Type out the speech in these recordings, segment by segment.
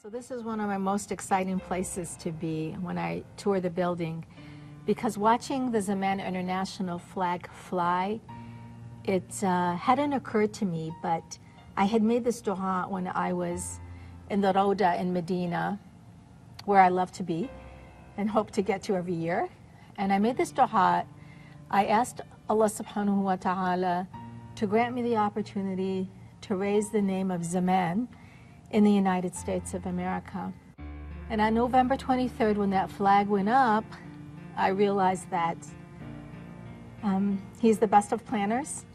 So this is one of my most exciting places to be when I tour the building, because watching the Zaman International flag fly, it hadn't occurred to me, but I had made this dua when I was in the Rauda in Medina, where I love to be and hope to get to every year. And I made this dua. I asked Allah subhanahu wa ta'ala to grant me the opportunity to raise the name of Zaman in the United States of America. And on November 23rd, when that flag went up, I realized that he's the best of planners,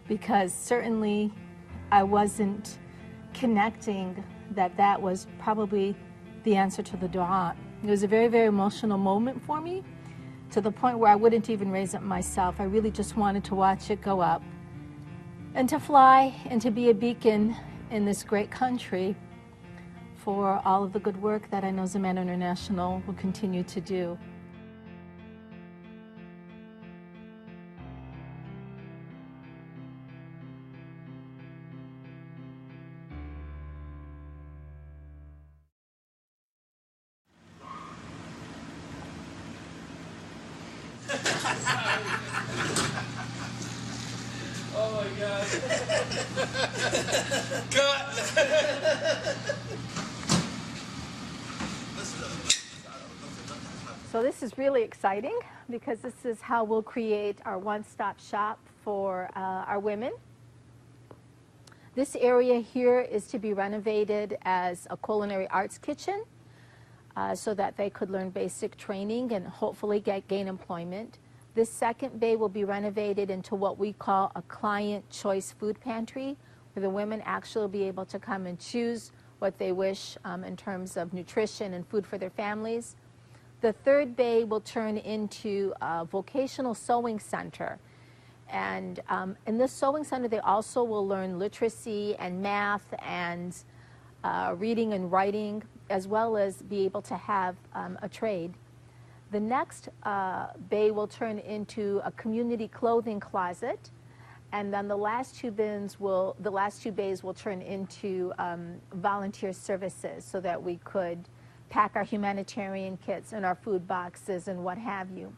because certainly I wasn't connecting that that was probably the answer to the dua. It was a very, very emotional moment for me, to the point where I wouldn't even raise it myself. I really just wanted to watch it go up and to fly and to be a beacon in this great country for all of the good work that I know Zaman International will continue to do. Oh my God. Cut. So this is really exciting, because this is how we'll create our one-stop shop for our women. This area here is to be renovated as a culinary arts kitchen, so that they could learn basic training and hopefully gain employment. This second bay will be renovated into what we call a client choice food pantry, where the women actually will be able to come and choose what they wish in terms of nutrition and food for their families. The third bay will turn into a vocational sewing center. And in this sewing center, they also will learn literacy and math and reading and writing, as well as be able to have a trade. The next bay will turn into a community clothing closet, and then the last two bays will turn into volunteer services, so that we could pack our humanitarian kits and our food boxes and what have you.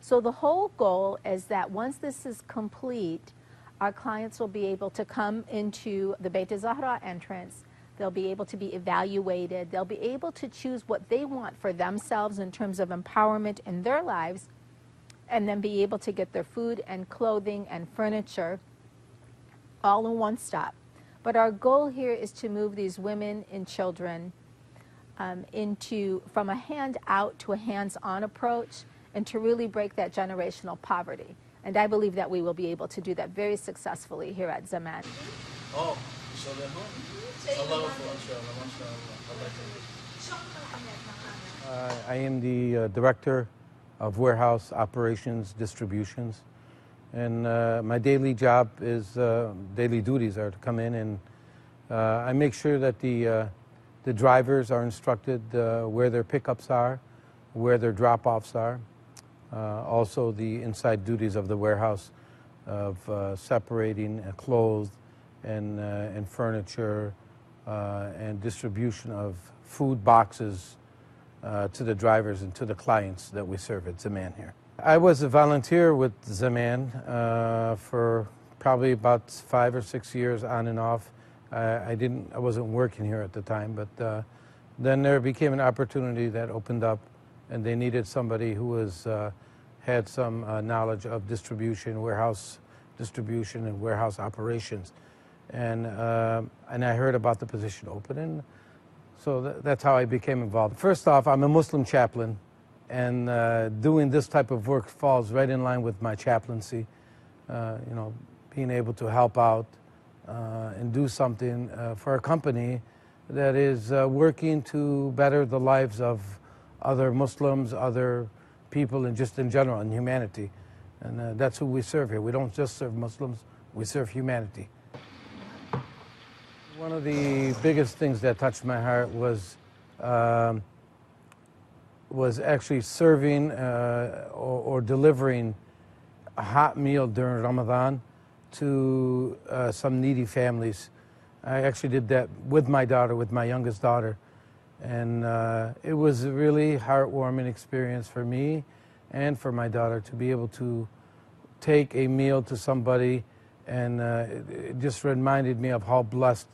So the whole goal is that once this is complete, our clients will be able to come into the Beit Zahra entrance. They'll be able to be evaluated. They'll be able to choose what they want for themselves in terms of empowerment in their lives, and then be able to get their food and clothing and furniture all in one stop. But our goal here is to move these women and children from a hand-out to a hands-on approach, and to really break that generational poverty. And I believe that we will be able to do that very successfully here at Zaman. Oh, so they're home. I am the Director of Warehouse Operations Distributions, and my daily job is, daily duties are to come in and I make sure that the drivers are instructed where their pickups are, where their drop-offs are. Also the inside duties of the warehouse of separating clothes and furniture, and distribution of food boxes to the drivers and to the clients that we serve at Zaman here. I was a volunteer with Zaman for probably about 5 or 6 years on and off. I wasn't working here at the time, but then there became an opportunity that opened up, and they needed somebody who was had some knowledge of distribution, warehouse distribution, and warehouse operations. And I heard about the position open, and so that's how I became involved. First off, I'm a Muslim chaplain, and doing this type of work falls right in line with my chaplaincy. You know, being able to help out and do something for a company that is working to better the lives of other Muslims, other people, and just in general, in humanity. And that's who we serve here. We don't just serve Muslims, we serve humanity. One of the biggest things that touched my heart was actually serving or delivering a hot meal during Ramadan to some needy families. I actually did that with my daughter, with my youngest daughter, And it was a really heartwarming experience for me and for my daughter to be able to take a meal to somebody, and it just reminded me of how blessed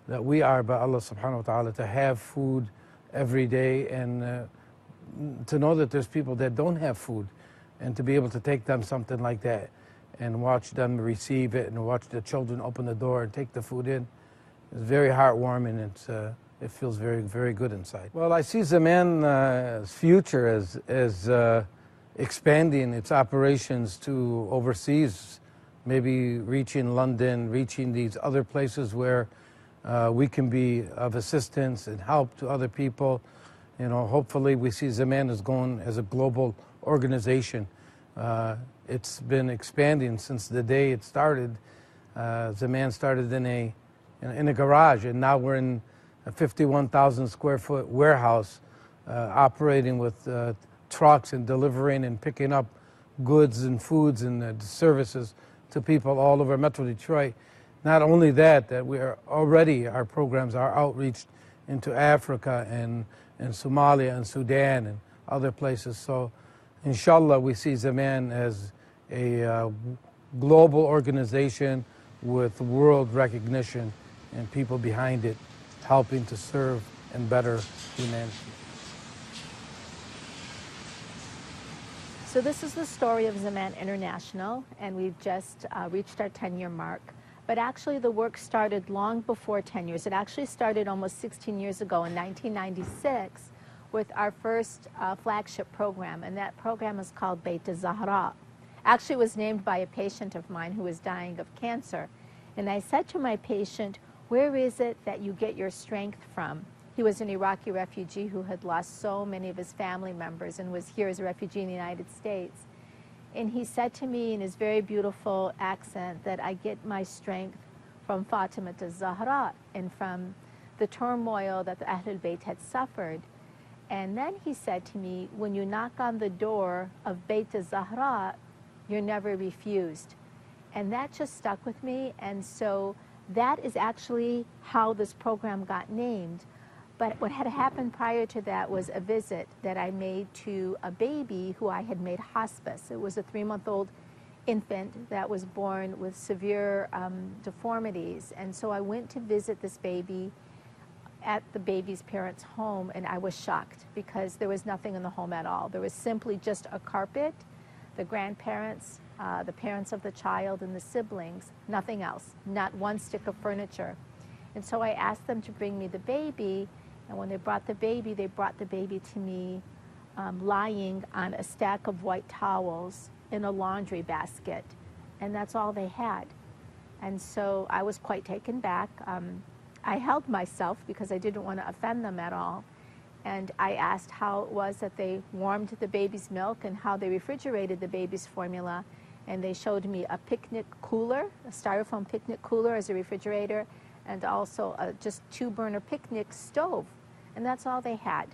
that we are by Allah subhanahu wa ta'ala to have food every day, and to know that there's people that don't have food, and to be able to take them something like that and watch them receive it and watch the children open the door and take the food in. It's very heartwarming. It feels very, very good inside. Well, I see Zaman's future as expanding its operations to overseas, maybe reaching London, reaching these other places where we can be of assistance and help to other people. You know, hopefully we see Zaman as going as a global organization. It's been expanding since the day it started. Zaman started in a garage, and now we're in a 51,000 square foot warehouse operating with trucks and delivering and picking up goods and foods and services to people all over Metro Detroit. Not only that we are already, our programs are outreached into Africa and Somalia and Sudan and other places. So inshallah we see Zaman as a global organization with world recognition and people behind it helping to serve and better humanity. So this is the story of Zaman International, and we've just reached our 10-year mark. But actually the work started long before 10 years. It actually started almost 16 years ago in 1996 with our first flagship program, and that program is called Beit Zahra. Actually, it was named by a patient of mine who was dying of cancer. And I said to my patient, where is it that you get your strength from? He was an Iraqi refugee who had lost so many of his family members and was here as a refugee in the United States. And he said to me in his very beautiful accent that I get my strength from Fatima Zahra and from the turmoil that the Ahlul Bayt had suffered. And then he said to me, when you knock on the door of Beit Zahra, you're never refused. And that just stuck with me, and so that is actually how this program got named. But what had happened prior to that was a visit that I made to a baby who I had made hospice. It was a 3-month-old infant that was born with severe deformities. And so I went to visit this baby at the baby's parents' home, and I was shocked because there was nothing in the home at all. There was simply just a carpet, the grandparents, the parents of the child, and the siblings, nothing else, not one stick of furniture. And so I asked them to bring me the baby, and when they brought the baby to me lying on a stack of white towels in a laundry basket, and that's all they had. And so I was quite taken back. I held myself because I didn't want to offend them at all. And I asked how it was that they warmed the baby's milk and how they refrigerated the baby's formula. And they showed me a picnic cooler, a styrofoam picnic cooler as a refrigerator, and also a just 2-burner picnic stove. And that's all they had.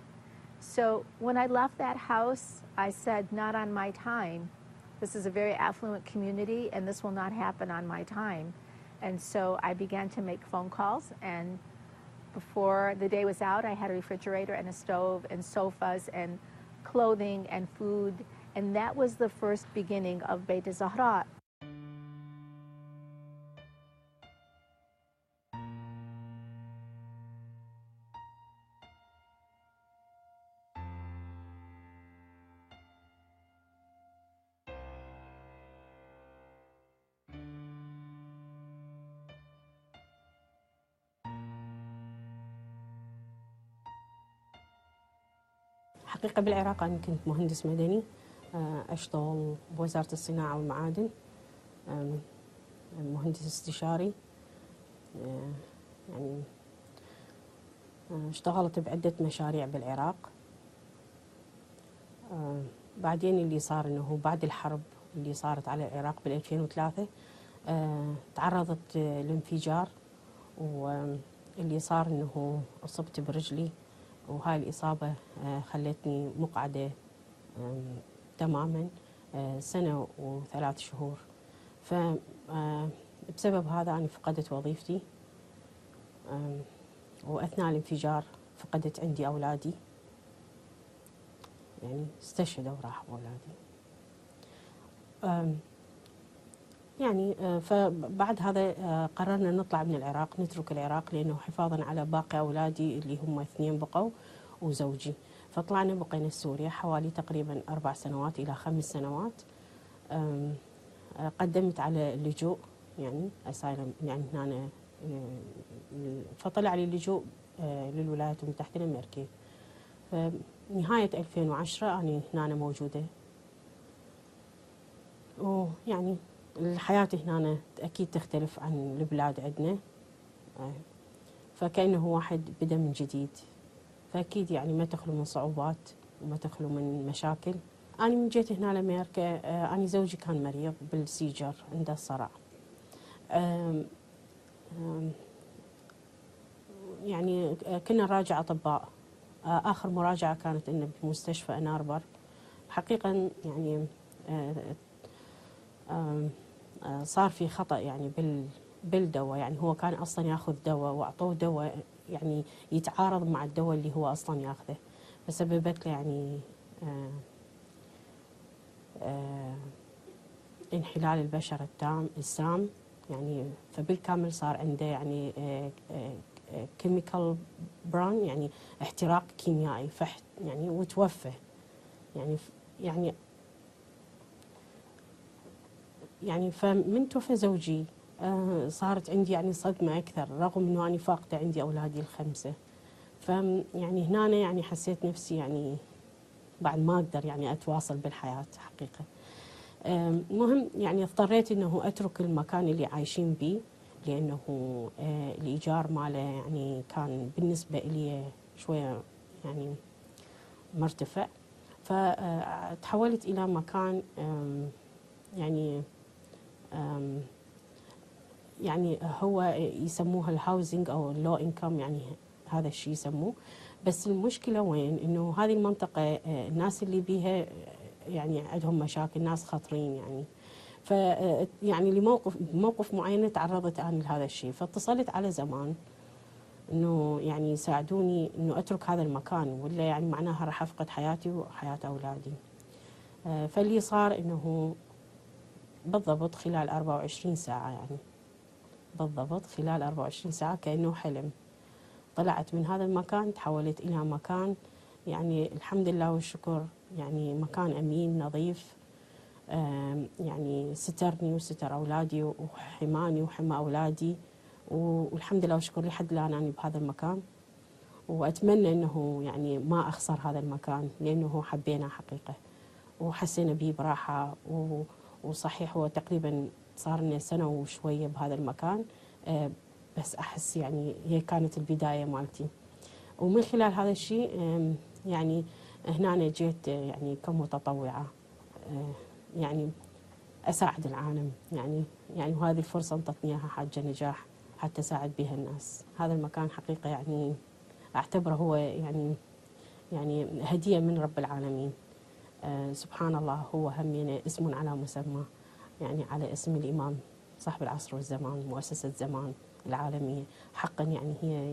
So when I left that house, I said, not on my time. This is a very affluent community, and this will not happen on my time. And so I began to make phone calls, and before the day was out, I had a refrigerator and a stove and sofas and clothing and food, and that was the first beginning of Beit Zahra. حقيقة بالعراق أنا كنت مهندس مدني أشتغل بوزارة الصناعة والمعادن مهندس استشاري يعني اشتغلت بعدة مشاريع بالعراق بعدين اللي صار إنه بعد الحرب اللي صارت على العراق بال2003 تعرضت لانفجار واللي صار إنه أصبت برجلي وهاي الإصابة خلتني مقعدة تماما 1 سنة و3 شهور فبسبب هذا أنا فقدت وظيفتي وأثناء الانفجار فقدت عندي أولادي، يعني استشهدوا وراحوا أولادي. يعني فبعد هذا قررنا نطلع من العراق، نترك العراق، لأنه حفاظا على باقي أولادي اللي هم 2 بقوا وزوجي. فطلعنا بقينا سوريا حوالي تقريبا 4 سنوات إلى 5 سنوات. قدمت على اللجوء، يعني أسايلم، يعني هنا فطلع لي اللجوء للولايات المتحدة الأمريكية. فنهاية 2010 أنا هنا موجودة، ويعني الحياة هنا أكيد تختلف عن البلاد عندنا، فكأنه واحد بدأ من جديد. فأكيد يعني ما تخلو من صعوبات وما تخلو من مشاكل. أنا من جيت هنا لأمريكا، أنا زوجي كان مريض بالسيجر، عنده الصرع. يعني كنا نراجع أطباء. آخر مراجعة كانت إنه بمستشفى أن أربر. حقيقة يعني صار في خطأ يعني بالدواء، يعني هو كان أصلا ياخذ دواء وأعطوه دواء يعني يتعارض مع الدواء اللي هو أصلا ياخذه، فسببت له يعني انحلال البشرة السام، يعني فبالكامل صار عنده يعني كيميكال بران، يعني احتراق كيميائي، يعني وتوفى. يعني فمن توفى زوجي صارت عندي يعني صدمة أكثر، رغم إنه أنا فاقدة عندي أولادي ال5. فيعني هنا يعني حسيت نفسي يعني بعد ما أقدر يعني أتواصل بالحياة حقيقة. مهم يعني اضطريت إنه أترك المكان اللي عايشين به، لأنه الإيجار ماله يعني كان بالنسبة لي شوية يعني مرتفع. فتحولت إلى مكان يعني هو يسموها الهاوزنج أو اللو إنكم، يعني هذا الشيء يسموه. بس المشكلة وين؟ إنه هذه المنطقة الناس اللي بيها يعني عندهم مشاكل، ناس خطرين يعني. ف يعني لموقف معين تعرضت أنا لهذا الشيء، فاتصلت على زمان إنه يعني يساعدوني إنه أترك هذا المكان، ولا يعني معناها راح أفقد حياتي وحياة أولادي. فاللي صار إنه بالضبط خلال 24 ساعة، يعني بالضبط خلال 24 ساعة كأنه حلم، طلعت من هذا المكان، تحولت إلى مكان يعني الحمد لله والشكر، يعني مكان أمين نظيف، يعني سترني وستر أولادي وحماني وحمى أولادي، والحمد لله والشكر لحد الآن أنا بهذا المكان. وأتمنى أنه يعني ما أخسر هذا المكان، لأنه حبينا حقيقة وحسينا به براحة. وصحيح هو تقريبا صار لنا سنة وشوية بهذا المكان، بس أحس يعني هي كانت البداية مالتي. ومن خلال هذا الشيء يعني هنا أنا جيت يعني كمتطوعة، يعني أساعد العالم، يعني وهذه الفرصة انطتني إياها حاجة نجاح حتى أساعد بها الناس. هذا المكان حقيقة يعني أعتبره هو يعني هدية من رب العالمين. سبحان الله، هو همين اسم على مسمى، يعني على اسم الإمام صاحب العصر والزمان، مؤسسة زمان العالمية. حقا يعني هي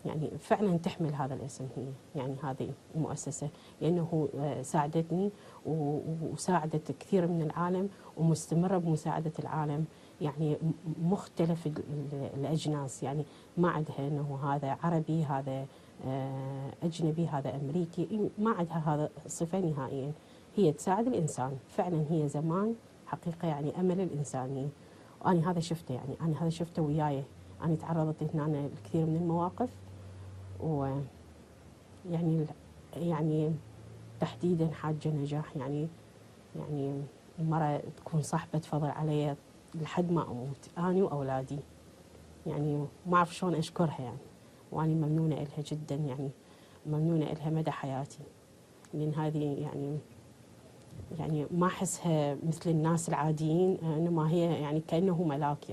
يعني فعلا تحمل هذا الاسم، هي يعني هذه المؤسسة، لأنه ساعدتني وساعدت كثير من العالم، ومستمرة بمساعدة العالم، يعني مختلف الأجناس، يعني ما عندها أنه هذا عربي، هذا أجنبي، هذا أمريكي، ما عندها هذا صفة نهائيا. هي تساعد الإنسان فعلا، هي زمان حقيقة يعني أمل الإنسانية. وأنا هذا شفته، يعني أنا هذا شفته وياي. أنا تعرضت هنا لكثير من المواقف، يعني تحديدا حاجة نجاح، يعني المرأة تكون صاحبة فضل علي لحد ما أموت أنا وأولادي، يعني ما أعرف شلون أشكرها يعني. وأنا ممنونة إلها جدا، يعني ممنونة إلها مدى حياتي، لأن هذه يعني ما أحسها مثل الناس العاديين، إنما هي يعني كأنه ملاك،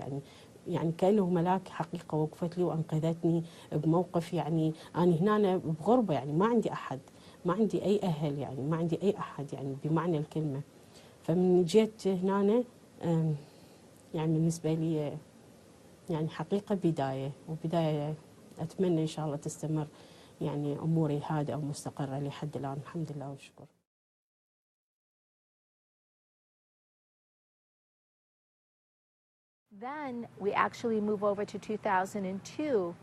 يعني كأنه ملاك حقيقة، وقفت لي وأنقذتني بموقف. يعني أنا هنا بغربة، يعني ما عندي أحد، ما عندي أي أهل، يعني ما عندي أي أحد يعني بمعنى الكلمة. فمن جيت هنا يعني بالنسبة لي يعني حقيقة بداية، وبداية أتمنى إن شاء الله تستمر يعني أموري هادئة ومستقرة لحد الآن الحمد لله والشكر. Then we actually move over to 2002.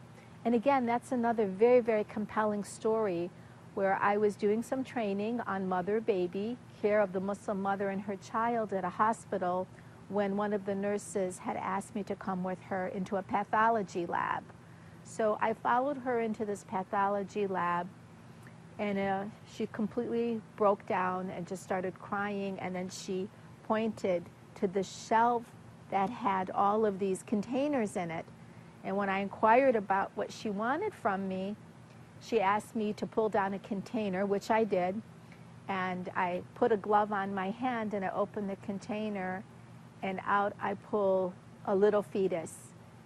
And again, that's another very, very compelling story where I was doing some training on mother-baby, care of the Muslim mother and her child at a hospital when one of the nurses had asked me to come with her into a pathology lab. So I followed her into this pathology lab, and she completely broke down and just started crying, and then she pointed to the shelf that had all of these containers in it. And when I inquired about what she wanted from me, she asked me to pull down a container, which I did, and I put a glove on my hand and I opened the container, and out I pull a little fetus.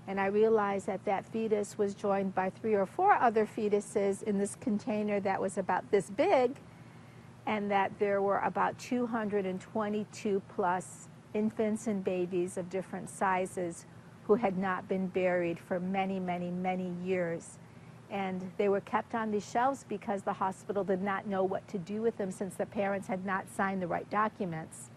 And I realized that that fetus was joined by 3 or 4 other fetuses in this container that was about this big, and that there were about 222 plus infants and babies of different sizes who had not been buried for many, many, many years. And they were kept on these shelves because the hospital did not know what to do with them since the parents had not signed the right documents.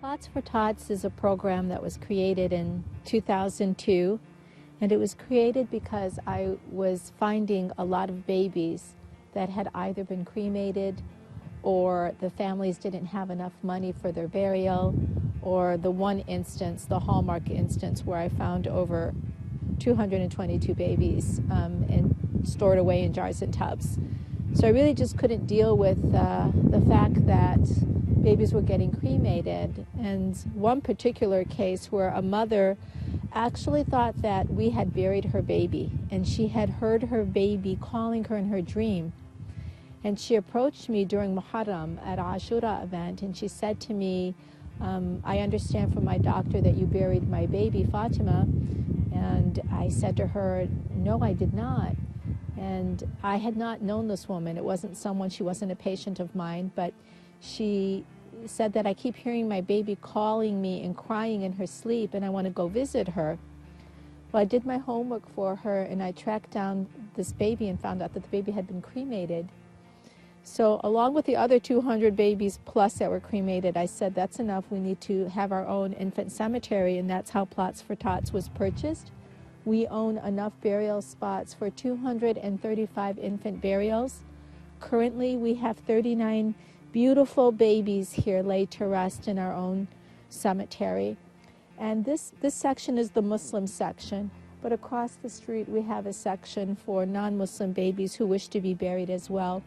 Clothes for Tots is a program that was created in 2002, and it was created because I was finding a lot of babies that had either been cremated or the families didn't have enough money for their burial, or the one instance, the hallmark instance, where I found over 222 babies and stored away in jars and tubs. So I really just couldn't deal with the fact that babies were getting cremated. And one particular case where a mother actually thought that we had buried her baby, and she had heard her baby calling her in her dream. And she approached me during Muharram at Ashura event, and she said to me, I understand from my doctor that you buried my baby, Fatima. And I said to her, no, I did not. And I had not known this woman. It wasn't someone, she wasn't a patient of mine, but she said that I keep hearing my baby calling me and crying in her sleep, and I want to go visit her. Well, I did my homework for her, and I tracked down this baby and found out that the baby had been cremated. So along with the other 200 babies plus that were cremated, I said, that's enough. We need to have our own infant cemetery, and that's how Plots for Tots was purchased. We own enough burial spots for 235 infant burials. Currently, we have 39 beautiful babies here laid to rest in our own cemetery. And this section is the Muslim section, but across the street we have a section for non-Muslim babies who wish to be buried as well.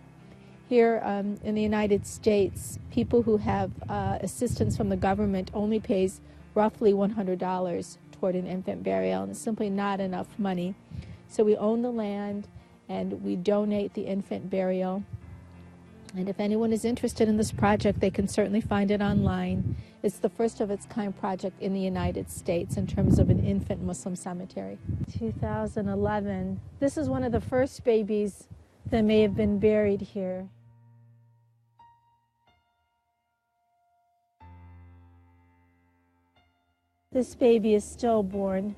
Here in the United States, people who have assistance from the government only pays roughly $100 toward an infant burial, and it's simply not enough money. So we own the land and we donate the infant burial. And if anyone is interested in this project, they can certainly find it online. It's the first of its kind project in the United States in terms of an infant Muslim cemetery. 2011. This is one of the first babies that may have been buried here. This baby is stillborn.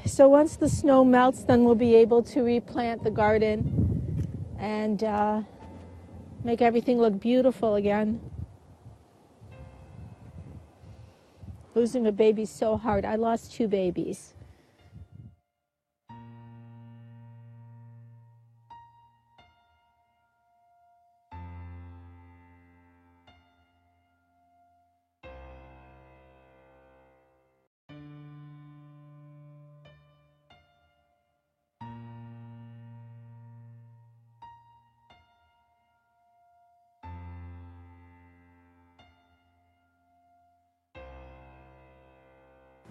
So once the snow melts, then we'll be able to replant the garden and make everything look beautiful again. Losing a baby is so hard. I lost 2 babies.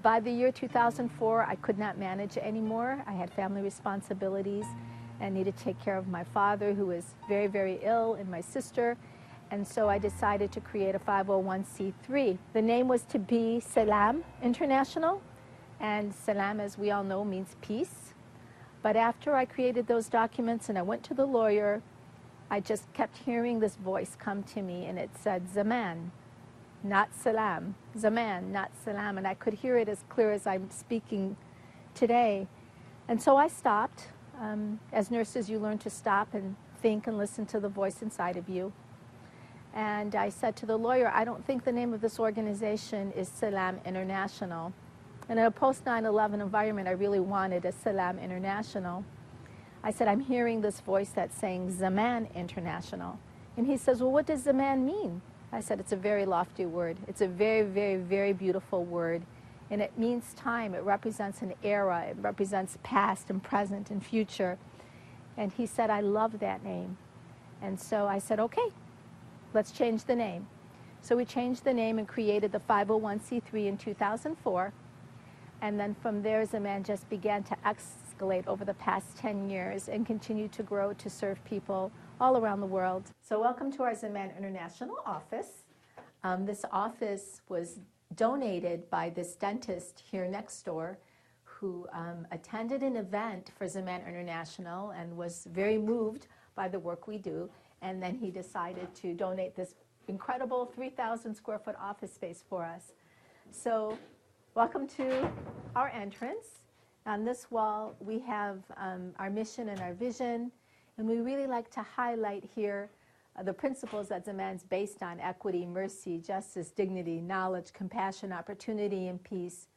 By the year 2004, I could not manage it anymore. I had family responsibilities and needed to take care of my father, who was very, very ill, and my sister. And so I decided to create a 501c3. The name was to be Salam International, and Salam, as we all know, means peace. But after I created those documents and I went to the lawyer, I just kept hearing this voice come to me, and it said, Zaman, not Salam. Zaman, not Salam. And I could hear it as clear as I'm speaking today. And so I stopped. As nurses, you learn to stop and think and listen to the voice inside of you. And I said to the lawyer, I don't think the name of this organization is Salam International. And in a post 9/11 environment, I really wanted a Salam International. I said, I'm hearing this voice that's saying Zaman International. And he says, well, what does Zaman mean? I said, it's a very lofty word. It's a very, very, very beautiful word. And it means time. It represents an era. It represents past and present and future. And he said, I love that name. And so I said, okay, let's change the name. So we changed the name and created the 501c3 in 2004. And then from there, Zaman just began to escalate over the past 10 years and continue to grow to serve people all around the world. So welcome to our Zaman International office. This office was donated by this dentist here next door who attended an event for Zaman International and was very moved by the work we do. And then he decided to donate this incredible 3,000 square foot office space for us. So welcome to our entrance. On this wall, we have our mission and our vision. And we really like to highlight here the principles that Zaman's based on: equity, mercy, justice, dignity, knowledge, compassion, opportunity, and peace.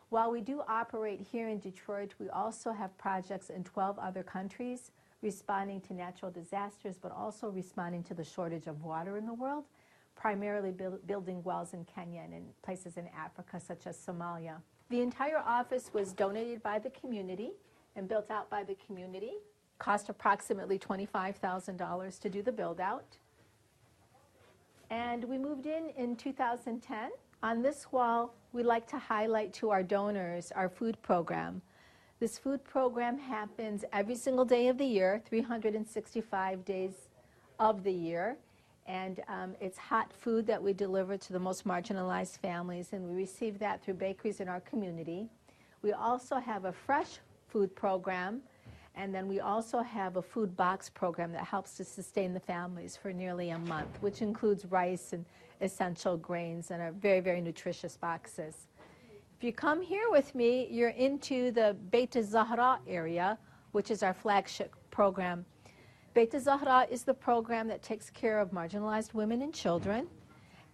While we do operate here in Detroit, we also have projects in 12 other countries responding to natural disasters, but also responding to the shortage of water in the world, primarily building wells in Kenya and in places in Africa, such as Somalia. The entire office was donated by the community and built out by the community. Cost approximately $25,000 to do the build out. And we moved in 2010. On this wall, we like to highlight to our donors our food program. This food program happens every single day of the year, 365 days of the year. And it's hot food that we deliver to the most marginalized families, and we receive that through bakeries in our community. We also have a fresh food program, and then we also have a food box program that helps to sustain the families for nearly a month, which includes rice and essential grains and are very, very nutritious boxes. If you come here with me, you're into the Beit Zahra area, which is our flagship program. Beit Zahra is the program that takes care of marginalized women and children.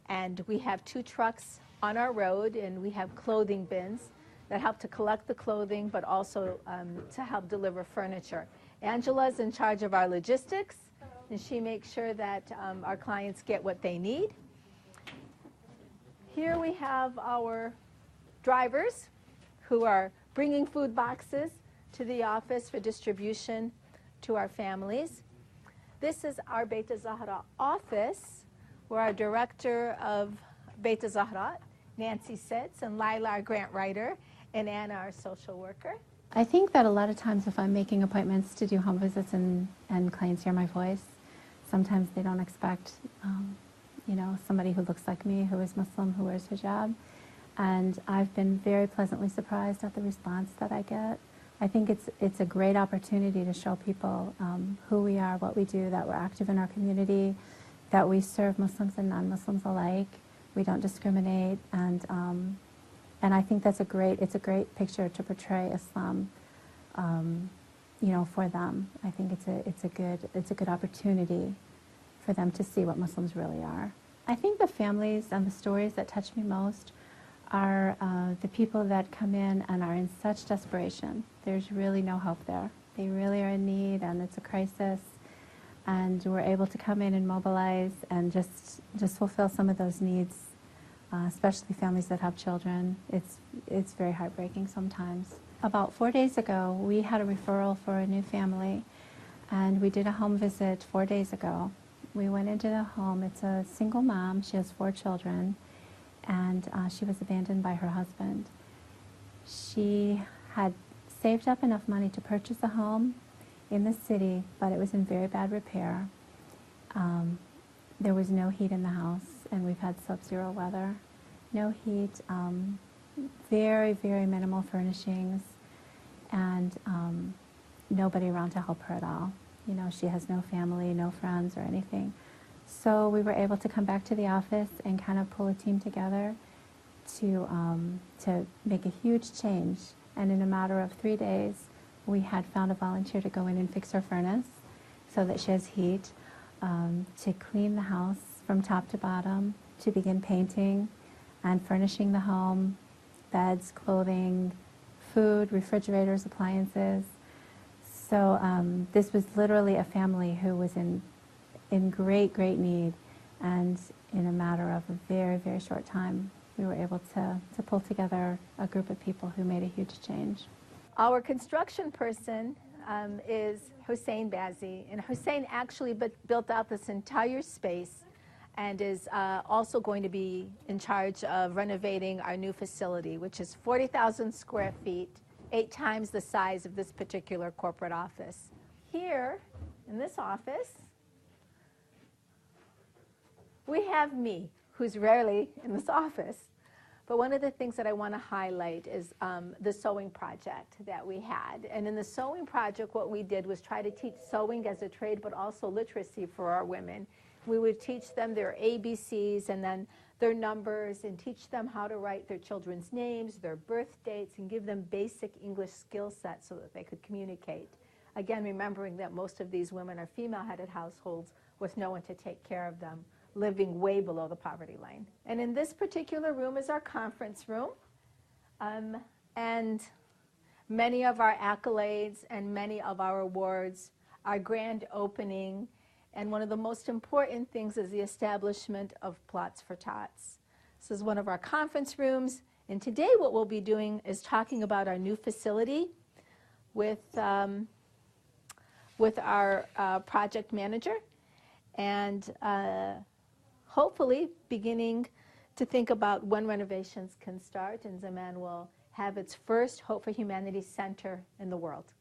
And we have 2 trucks on our road, and we have clothing bins that help to collect the clothing, but also to help deliver furniture. Angela's in charge of our logistics, and she makes sure that our clients get what they need. Here we have our drivers who are bringing food boxes to the office for distribution to our families. This is our Beit Zahra office, where our director of Beit Zahra, Nancy, sits, and Lila, our grant writer, and Anna, our social worker. I think that a lot of times if I'm making appointments to do home visits and clients hear my voice, sometimes they don't expect, somebody who looks like me, who is Muslim, who wears hijab. And I've been very pleasantly surprised at the response that I get. I think it's a great opportunity to show people who we are, what we do, that we're active in our community, that we serve Muslims and non-Muslims alike. We don't discriminate, and I think it's a great picture to portray Islam, for them. I think it's a good opportunity for them to see what Muslims really are. I think the families and the stories that touch me most are the people that come in and are in such desperation. There's really no hope there. They really are in need, and it's a crisis. And we're able to come in and mobilize and just fulfill some of those needs, especially families that have children. It's very heartbreaking sometimes. About 4 days ago, we had a referral for a new family, and we did a home visit 4 days ago. We went into the home. It's a single mom. She has 4 children, and she was abandoned by her husband. She had saved up enough money to purchase a home in the city, but it was in very bad repair. There was no heat in the house, and we've had sub-zero weather. No heat, very, very minimal furnishings, and nobody around to help her at all. You know, she has no family, no friends or anything. So we were able to come back to the office and kind of pull a team together to make a huge change. And in a matter of 3 days, we had found a volunteer to go in and fix her furnace so that she has heat, to clean the house from top to bottom, to begin painting and furnishing the home, beds, clothing, food, refrigerators, appliances. So this was literally a family who was in great, great need. And in a matter of a very, very short time, we were able to pull together a group of people who made a huge change. Our construction person is Najah Bazzy, and Hussein actually built out this entire space and is also going to be in charge of renovating our new facility, which is 40,000 square feet, 8 times the size of this particular corporate office. Here, in this office, we have me, who's rarely in this office. But one of the things that I want to highlight is the sewing project that we had. And in the sewing project, what we did was try to teach sewing as a trade, but also literacy for our women. We would teach them their ABCs and then their numbers, and teach them how to write their children's names, their birth dates, and give them basic English skill sets so that they could communicate. Again, remembering that most of these women are female-headed households with no one to take care of them, living way below the poverty line. And in this particular room is our conference room. And many of our accolades and many of our awards, our grand opening, and one of the most important things is the establishment of Plots for Tots. This is one of our conference rooms, and today what we'll be doing is talking about our new facility with our project manager, and hopefully beginning to think about when renovations can start, and Zaman will have its first Hope for Humanity center in the world.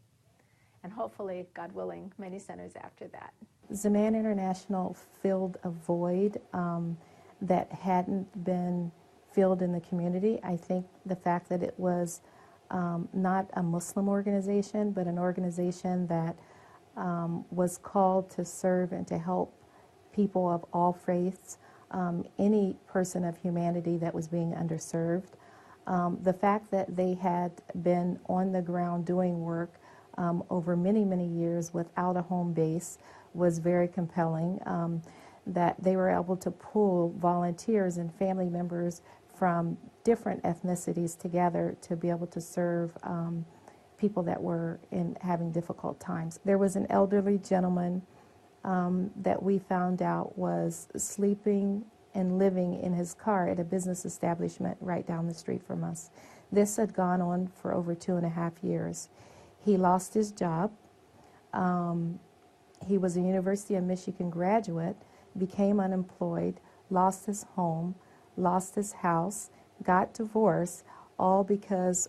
And hopefully, God willing, many centers after that. Zaman International filled a void that hadn't been filled in the community. I think the fact that it was not a Muslim organization, but an organization that was called to serve and to help people of all faiths, any person of humanity that was being underserved. The fact that they had been on the ground doing work over many, many years without a home base was very compelling. That they were able to pull volunteers and family members from different ethnicities together to be able to serve people that were having difficult times. There was an elderly gentleman that we found out was sleeping and living in his car at a business establishment right down the street from us. This had gone on for over 2.5 years. He lost his job. He was a University of Michigan graduate, became unemployed, lost his home, lost his house, got divorced, all because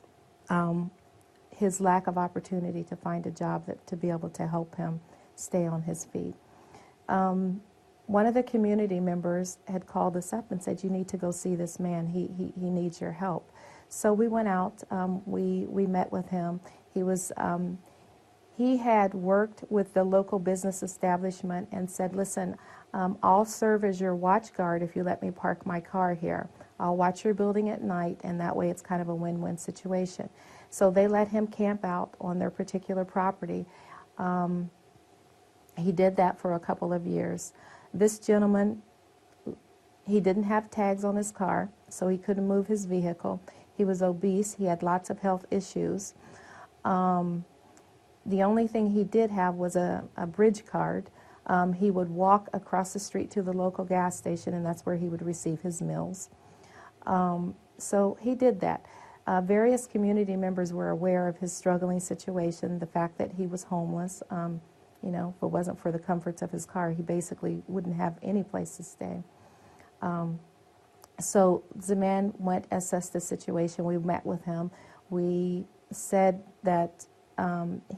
his lack of opportunity to find a job to be able to help him stay on his feet. One of the community members had called us up and said, "You need to go see this man. He needs your help." So we went out. We met with him. He had worked with the local business establishment and said, "Listen, I'll serve as your watch guard if you let me park my car here. I'll watch your building at night, and that way it's kind of a win-win situation." So they let him camp out on their particular property. He did that for a couple of years. This gentleman, he didn't have tags on his car, so he couldn't move his vehicle. He was obese. He had lots of health issues. The only thing he did have was a bridge card. He would walk across the street to the local gas station, and that's where he would receive his meals. So he did that. Various community members were aware of his struggling situation, the fact that he was homeless. You know, if it wasn't for the comforts of his car, he basically wouldn't have any place to stay. So Zaman went, assessed the situation. We met with him. We said that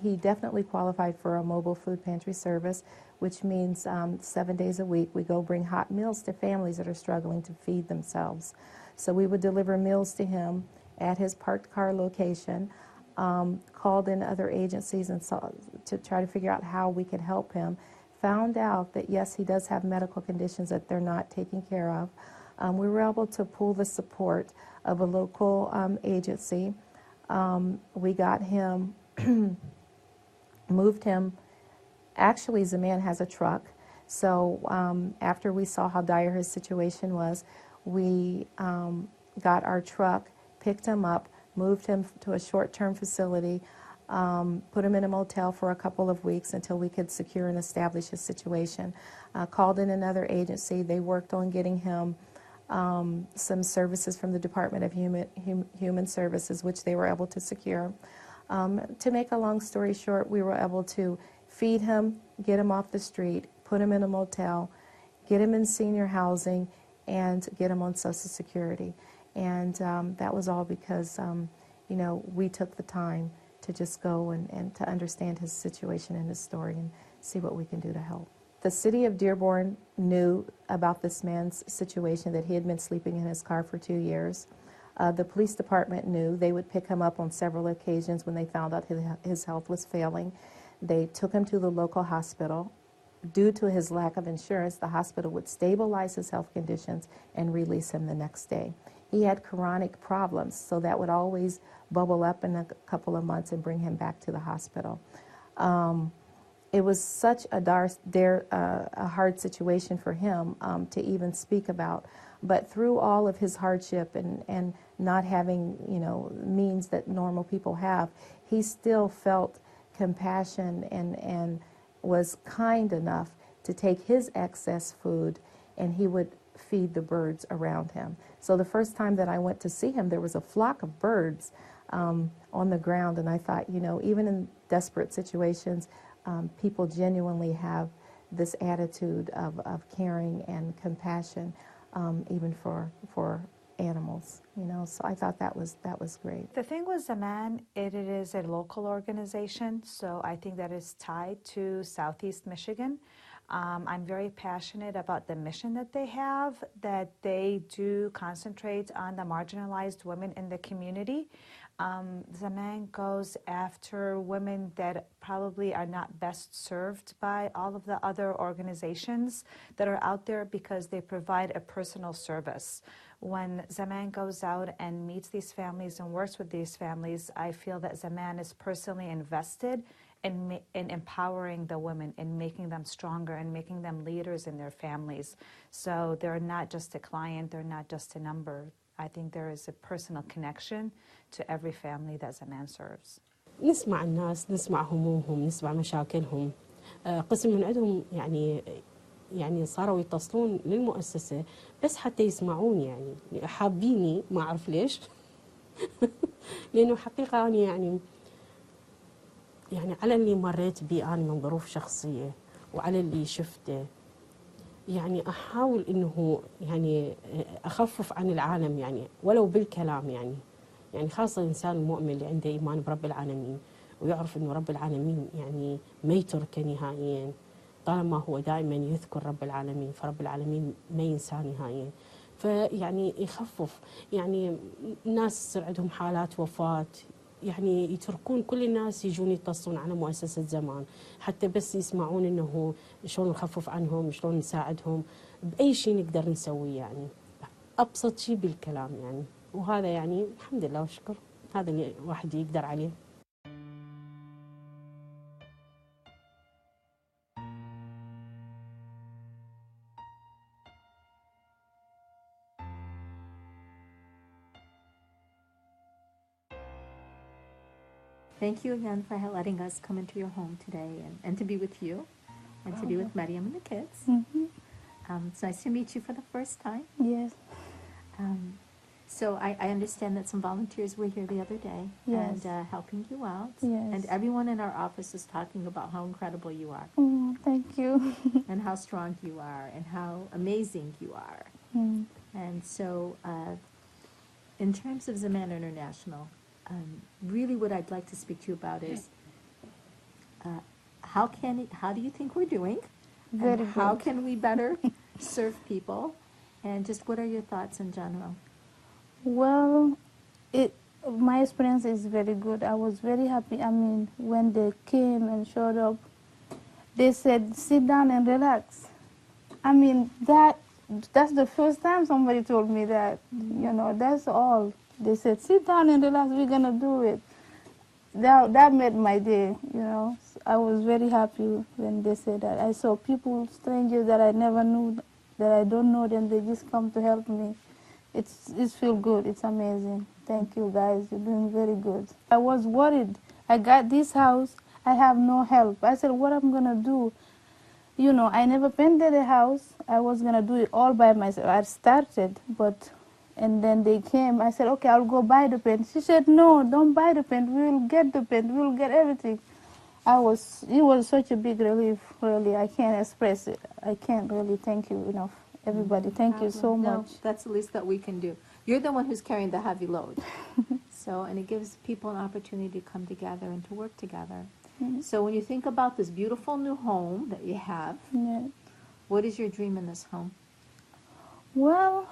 he definitely qualified for a mobile food pantry service, which means 7 days a week we go bring hot meals to families that are struggling to feed themselves. So we would deliver meals to him at his parked car location, called in other agencies and saw, to try to figure out how we could help him. Found out that yes, he does have medical conditions that they're not taking care of. We were able to pull the support of a local agency. We got him, moved him. Actually, Zaman has a truck. So after we saw how dire his situation was, we got our truck, picked him up, moved him to a short-term facility, put him in a motel for a couple of weeks until we could secure and establish his situation. Called in another agency. They worked on getting him some services from the Department of Human Services, which they were able to secure. To make a long story short, we were able to feed him, get him off the street, put him in a motel, get him in senior housing, and get him on Social Security. And that was all because, you know, we took the time to just go and to understand his situation and his story and see what we can do to help. The city of Dearborn knew about this man's situation, that he had been sleeping in his car for 2 years. The police department knew. They would pick him up on several occasions when they found out his health was failing. They took him to the local hospital. Due to his lack of insurance, the hospital would stabilize his health conditions and release him the next day. He had chronic problems, so that would always bubble up in a couple of months and bring him back to the hospital. It was such a hard situation for him to even speak about. But through all of his hardship and not having, you know, means that normal people have, he still felt compassion and was kind enough to take his excess food and he would feed the birds around him. So the first time that I went to see him, there was a flock of birds on the ground, and I thought, you know, even in desperate situations, people genuinely have this attitude of caring and compassion, even for animals, you know. So I thought that was great. The thing with Zaman, it is a local organization, so I think that is tied to Southeast Michigan. I'm very passionate about the mission that they have, that they do concentrate on the marginalized women in the community. Zaman goes after women that probably are not best served by all of the other organizations that are out there because they provide a personal service. When Zaman goes out and meets these families and works with these families, I feel that Zaman is personally invested in empowering the women and making them stronger and making them leaders in their families. So they're not just a client, they're not just a number. I think there is a personal connection to every family that Zaman serves. نسمع الناس، نسمع همومهم، نسمع مشاكلهم. قسم من عندهم يعني صاروا يتصلون للمؤسسة بس حتى يسمعون، يعني حابيني، ما أعرف ليش. لأنه حقيقة أنا يعني على اللي مريت بيه أنا من ظروف شخصية وعلى اللي شفته، يعني أحاول إنه يعني أخفف عن العالم، يعني ولو بالكلام، يعني خاصة الإنسان المؤمن اللي عنده إيمان برب العالمين ويعرف إنه رب العالمين يعني ما يتركه نهائيا طالما هو دائما يذكر رب العالمين، فرب العالمين ما ينسى نهائيا. فيعني يخفف، يعني الناس يصير عندهم حالات وفاة، يعني يتركون كل الناس يجون يتصلون على مؤسسة زمان حتى بس يسمعون إنه شلون نخفف عنهم، شلون نساعدهم، بأي شيء نقدر نسويه، يعني أبسط شيء بالكلام يعني. وهذا يعني الحمد لله والشكر، هذا اللي الواحد يقدر عليه. Thank you again for letting us come into your home today and to be with you and to be with Maryam and the kids. It's nice to meet you for the first time. Yes. So I understand that some volunteers were here the other day Yes. and helping you out. Yes. And everyone in our office is talking about how incredible you are Thank you. and how strong you are and how amazing you are. And so in terms of Zaman International, really what I'd like to speak to you about is how do you think we're doing? Very and how good. can we better serve people? And just what are your thoughts in general? Well, my experience is very good. I was very happy. I mean, when they came and showed up, they said, sit down and relax. I mean, that's the first time somebody told me that. You know, that's all. They said, sit down and relax, we're going to do it. That made my day, you know. I was very happy when they said that. I saw people, strangers that I never knew, that I don't know them, they just come to help me. It feels good. It's amazing. Thank you, guys. You're doing very good. I was worried. I got this house. I have no help. I said, what I'm going to do? You know, I never painted a house. I was going to do it all by myself. I started, and then they came. I said, okay, I'll go buy the paint. She said, no, don't buy the paint. We will get the paint. We will get everything. It was such a big relief, really. I can't express it. I can't really thank you enough, everybody. Thank you so much. No, that's the least that we can do. You're the one who's carrying the heavy load. And it gives people an opportunity to come together and to work together. So when you think about this beautiful new home that you have, what is your dream in this home? Well,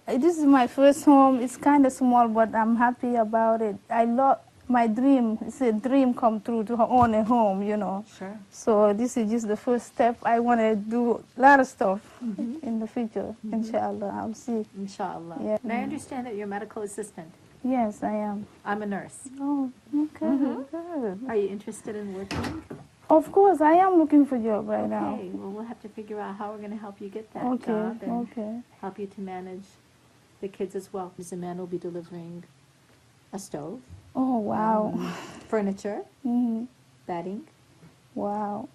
this is my first home. It's kind of small, but I'm happy about it. I love my dream. It's a dream come true to own a home, you know. Sure. So this is just the first step. I want to do a lot of stuff in the future, inshallah. I'll see. Inshallah. Yeah. And I understand that you're a medical assistant. Yes, I am. I'm a nurse. Oh, okay. Good. Are you interested in working? Of course, I am looking for a job right now. Okay, well, we'll have to figure out how we're going to help you get that Okay, job and okay. help you to manage the kids as well. Zaman will be delivering a stove, Oh, wow. furniture, bedding, Wow.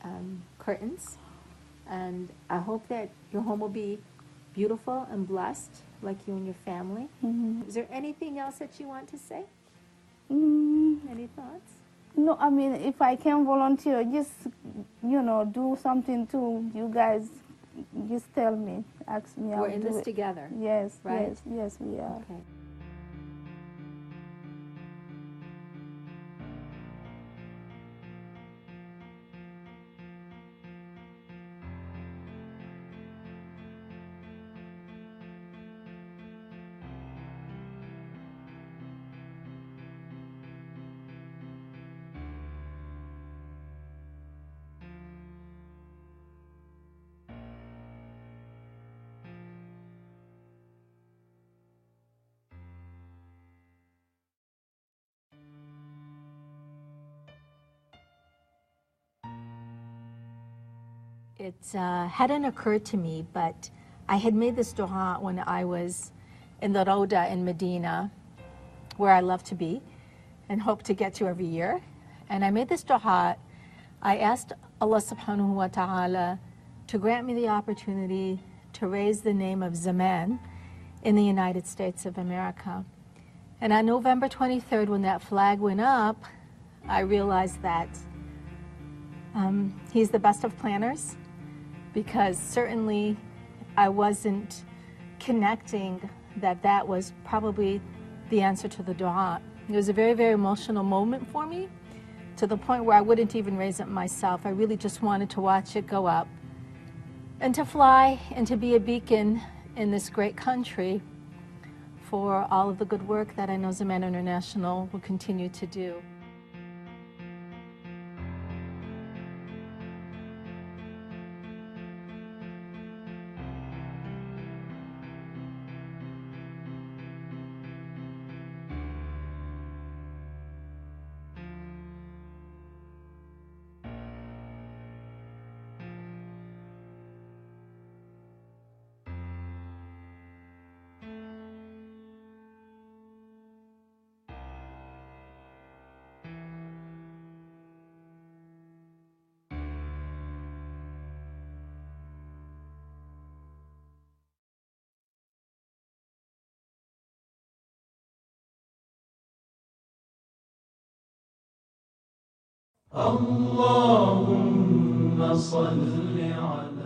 curtains, and I hope that your home will be beautiful and blessed, like you and your family. Is there anything else that you want to say? Any thoughts? No, I mean, if I can volunteer, just, you know, do something too. You guys just tell me, ask me. We're I'll in do this it. together. Yes, right? yes, we are. Okay. It hadn't occurred to me, but I had made this dua when I was in the Rauda in Medina, where I love to be and hope to get to every year. And I made this dua. I asked Allah subhanahu wa ta'ala to grant me the opportunity to raise the name of Zaman in the United States of America. And on November 23rd, when that flag went up, I realized that he's the best of planners, because certainly I wasn't connecting that was probably the answer to the dua. It was a very, very emotional moment for me, to the point where I wouldn't even raise it myself. I really just wanted to watch it go up and to fly and to be a beacon in this great country for all of the good work that I know Zaman International will continue to do.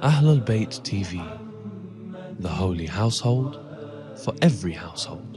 Ahlul Bayt TV, the holy household for every household.